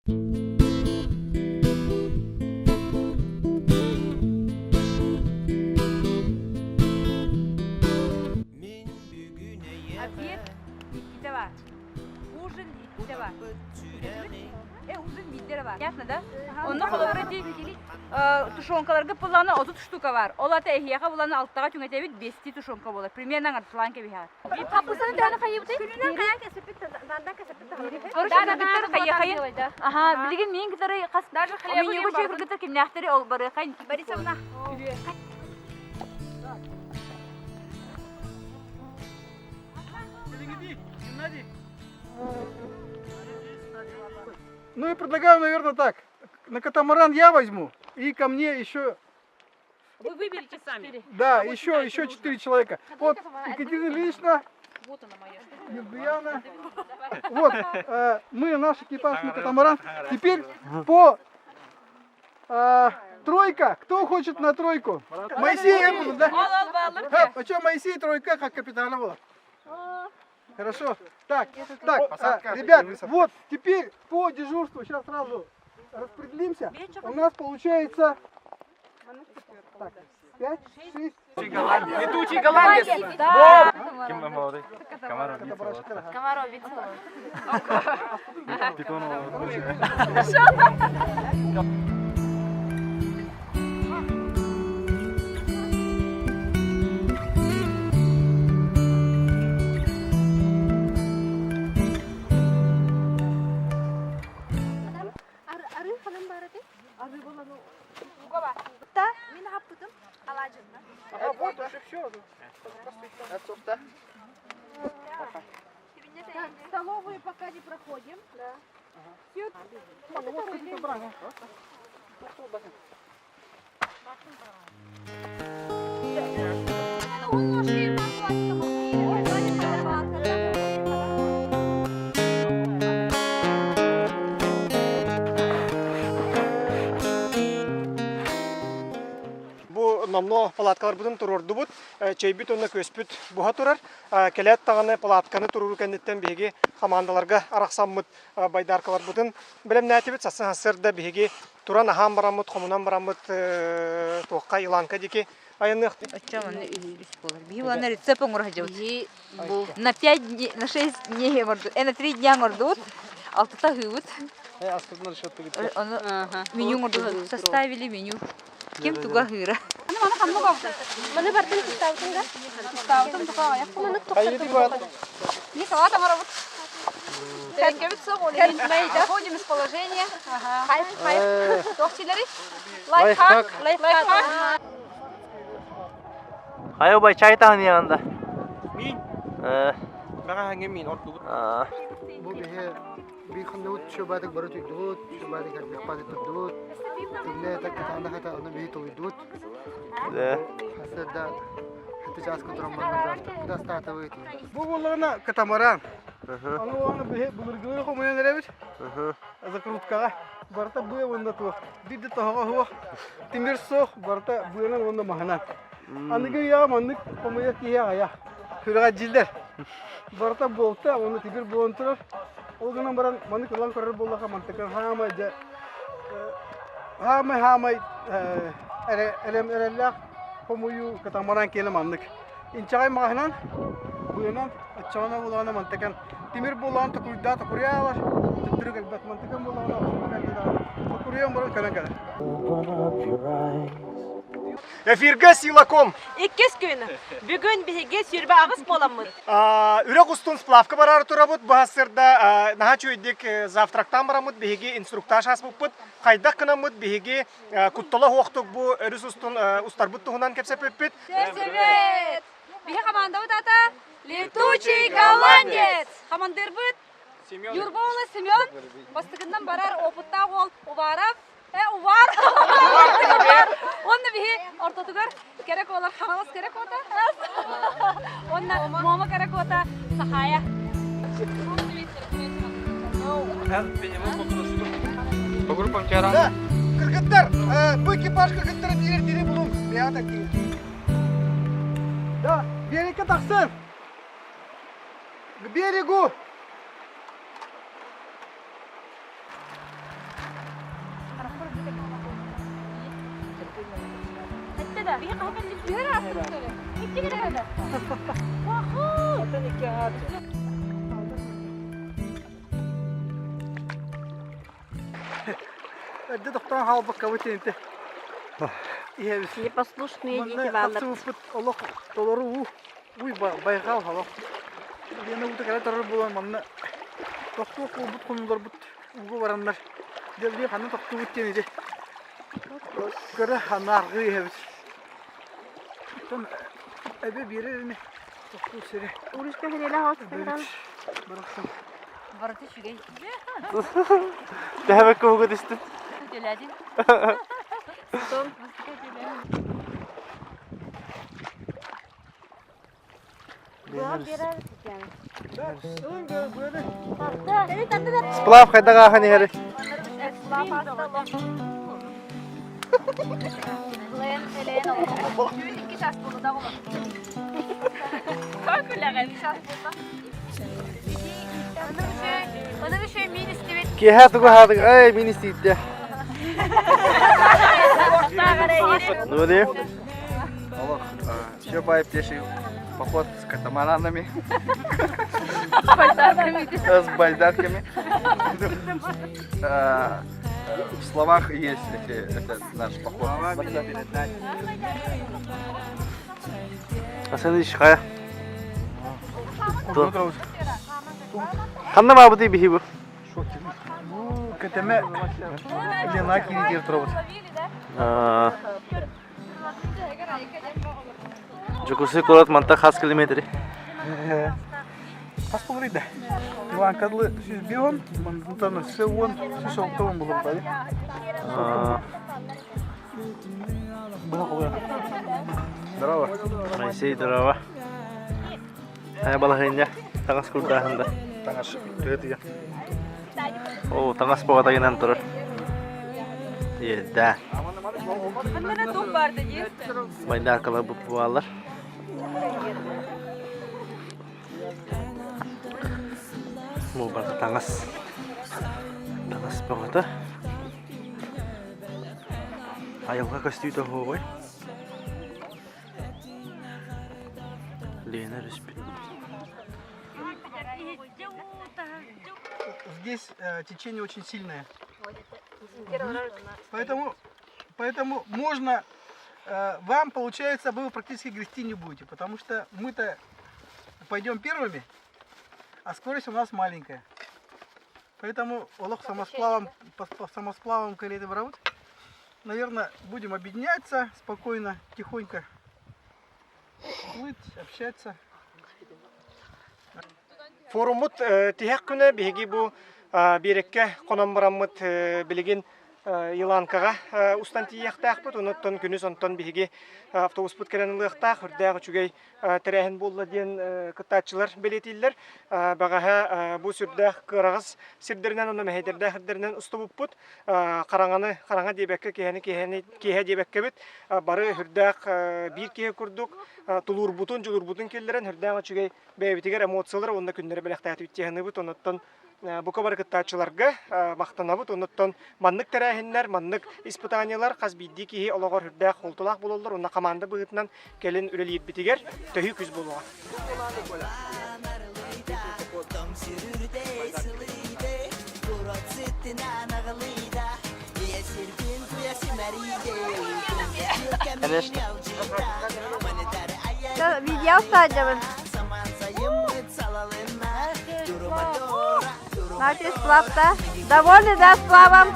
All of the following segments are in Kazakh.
Обед ikide var. Ужин ikide var. Ужин бирде бар. Ясно, да? Онда холовради тушонкаларга планы 30 штука бар. Олата эхияга буланы алтыга түңетебит 5 тушонка болот. Примерно план кебиха. Капусаны даны кайыбыты? Күнүнөн каян кесепит, дандан кесепит. Короче, биттер кайя. Ага, билген мен гитары кас. Даже хлеб не бар. Гитар кимнахтери ол бары кайын. Борисовна. Ну и предлагаю, наверное, так. На катамаран я возьму, и ко мне еще... Вы выберите сами. Да, еще 4 человека. Вот, Екатерина Ильинична, Вот она моя. Евгения. Вот, мы, наш экипаж на катамаран. Теперь по... тройка. Кто хочет на тройку? Моисей, я буду, да? А что, Моисей тройка, как капитана была? Хорошо. Так, ребят, вот теперь по дежурству сейчас сразу распределимся. У нас получается 5, 6. Летучий голландец. Комаров Arı falan var hadi. Arı bulanı. Da, min haptım. Alacağım. Вот уже все. В столовую пока не проходим. Да. Бу намно палаткалар будын турурду бут, чейбит онна көспүт буга турар. Келет таганы палатканы туруру кеннеттен биги командаларга араксаммыт байдаркалар будын. Билем нәтибит сасын хасырда биги туран ахам барамыт, комунан барамыт, тоққа иланка дики. Айынных. Ачаманы үлүс болар. Би вана рецептын урахажабыт. На 5 дней, на 6 дней морду. На 3 дня мордут. Алтыта хывыт. Меню морду составили меню. Кем туга хыра. Mana bardın tustavdın da? Ставтым туга аяк. Кайыды бат. Не салата маравут. Теркебит соғол. Выходим из положения. Хайп. Тоқчилери. Лайфхак. Hayır bay çay tane yanında. Мин. Бага ханге мин орту. Bu bir kandavut şu badık barut yudut, şu badık harbi badık yudut. Tümle tak kitanda hata onu bir to yudut. Hasırda hatta jas kuturam barut. Bu da starta wait. Bu bulana katamaran. Onu bulurguları komuyan nereye? Zakrutka. Barta buya onda tu. Bir de toha huwa. Timir soh barta buyana onda mahana. Anıgı ya mandık komuya kiya ya. Hıraga cilder. Barta bolta onu tibir bolonturar. O zaman baran mandık ulan karar bollaka mantıkan hamay eremler komuyu katamaran kele mandık. İnçay mahnan buyana açana bulana mantıkan timir bolan takuyda takuriyalar. Tutturuk elbet mantıkan bolana takuriyan baran kana kana. Эфирге силаком. Иккес күні. Бүгін біге сүрбі ағыз боламын. Үрек устун сплавка барар турабыт. Бахасырда наха чөйдік завтрактан барамыт. Біге инструктаж аспыппыт. Қайдақ кынамыт. Біге куттала хоқтық бұ үріс устун устарбыт тұғынан кепсепеппет. Севет. Биге команда ата. Летучий голландец. Командир быт. Юрбола Семен. Бастығынан барар опытта ол. Уваров. Увар. Онна биге ортотугар керек олар хамалас керек ота. Онна мома керек ота сахая. По группам чаран. Да, кыргыттар, bu экипаж кыргыттары бире булун. Бия так. Да, берега таксын. К берегу. da. Bir kapın üstüne rastladı. İki lira da. Ödde doktan halbak kabut ente. İyi biz. Непослушные дети Манна баллар. аттыбыппыт олох толору уй байгал халох. Дені уты кара торор болан манна тоқту кулбут кунулар бут угу барандар. Девли ханы тоқту бут тенеде. Кара ханы аргы ебіз. Тон эбе бире тоқту сере. Урышка хенеле хостыран. Бырақсам. Бараты шүгей. Дәбәк көбөгө дистин. Дөляди. Сплав хайдага хани хәре. İki şans buldu da olur. Korkular bir şans buldu. Ona bir şey minus evet. Ки хатыгы хатыгы. Ай, мин истейди. Ну де? Аллах, все байптеши поход с катамаранами, с байдарками. В словах есть это наш поход. А сен иш хая. Ханна мабыды бихибу. Bu keteme Lena kiri diye turabız. Жукусы корот манта хас километри. Pas pulur da. Иван кадлы süz biyon, bundan se on süz oltağın bulur bari. Bana oluyor. Здорово. Айсей дрова. Ая балахынja. Таңас курдахында. Таңаш, привет я. О, таңас богатагынан турар. Еда. Onlara top vardı diye. Байдаркалар bu буалар. Бу бар таңас. Таңас богата. Аялга костюйта хогой. Лена респит. Здесь течение очень сильное. Поэтому можно, вам получается, вы практически грести не будете, потому что мы-то пойдем первыми, а скорость у нас маленькая. Поэтому олох самосплавом колеты брать. Наверное, будем объединяться спокойно, тихонько плыть, общаться. Форумут тиһәк күнә биһиги бу береккә конон бараммыт билигин Иланкага устан тияхтаахпыт, онуттан күнүс онтон биһиги автобуспут керен лыхтаах үрдәгы чүгәй тәрәһен булла диен кытачылар белетиллер. Багаһа бу сүрдәх кырагыз сирдернән онда мәһәдердә хәдернән устубуппут. Караңа дебәккә кеһә дебәккә бит бары үрдәк бир кеһә курдук. Тулур бутун келлерен үрдәгы чүгәй бәйбитигәр эмоциялар онда күннәре беләхтәт үттәһәне бут онуттан бу кабар кытачыларга мактанабыт, онуттан маннык тәрәһеннәр, маннык испытаниялар каз бидди ки ологор хүрдә холтулак булалар, онда команда быгытнан келин үрелиет битигер төһү күз булуга. Видео ставим. Значит, сплав-то. Довольны, да, сплавом?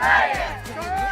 Hey!